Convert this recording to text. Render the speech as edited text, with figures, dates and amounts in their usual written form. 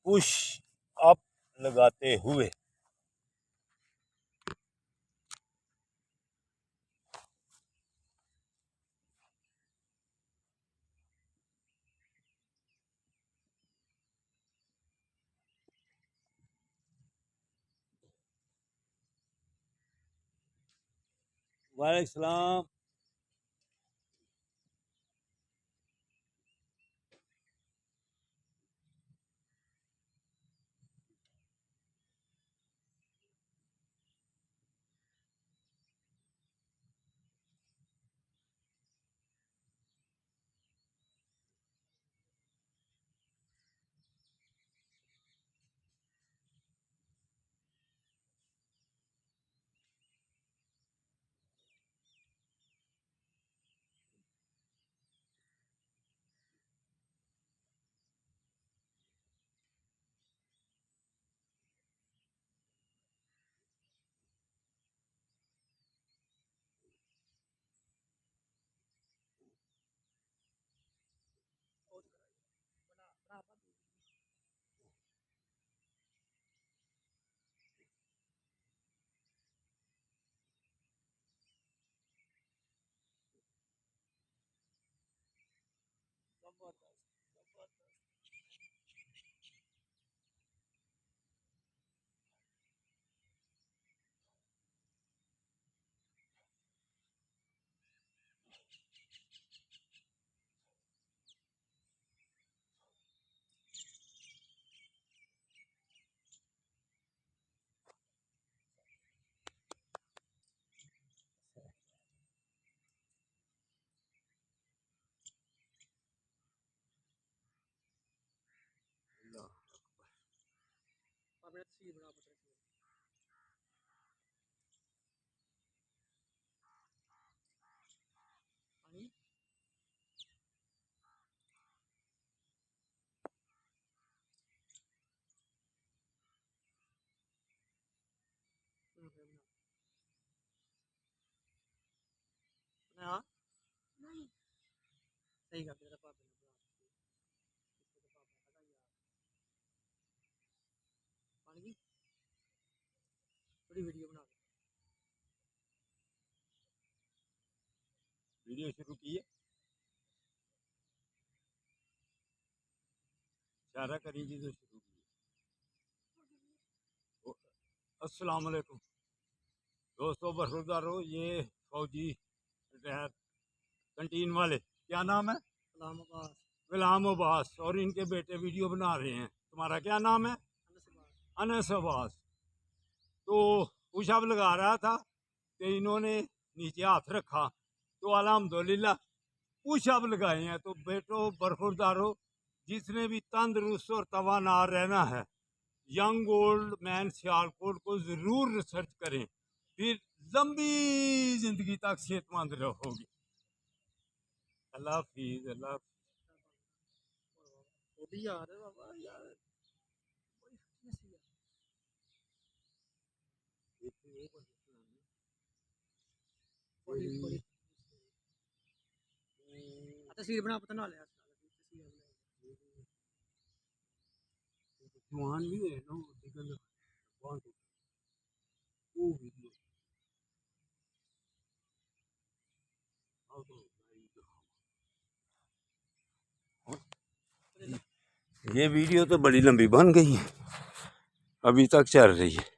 Push up लगाते हुए। वालेकुम सलाम। सही कर तेरा पापा पानी थोड़ी वीडियो बना वीडियो शुरू की है, इशारा करेंगी तो शुरू की। अस्सलाम वालेकुम दोस्तों, बरखुरदारो, ये फौजी रिटायर कंटीन वाले, क्या नाम है? सलाम अब्बास गुलाम अब्बास, और इनके बेटे वीडियो बना रहे हैं। तुम्हारा क्या नाम है? अनस अब्बास। तो पुशअप लगा रहा था कि इन्होंने नीचे हाथ रखा, तो अल्हम्दुलिल्लाह पुशअप लगाए हैं। तो बेटो बरखुरदारो, जिसने भी तंदुरुस्त और तवाना रहना है, यंग ओल्ड मैन सियालकोट को ज़रूर रिसर्च करें, फिर लंबी ज़िंदगी तक सेहतमंद रहोगे। अल्लाह हाफिज़। अल्लाह वो भी यार है बाबा यार बड़ी फिटनेस है बड़ी बड़ी तस्वीर बना पता ना ले तस्वीर जवान भी है ना, वो वीडियो ये वीडियो तो बड़ी लंबी बन गई है, अभी तक चल रही है।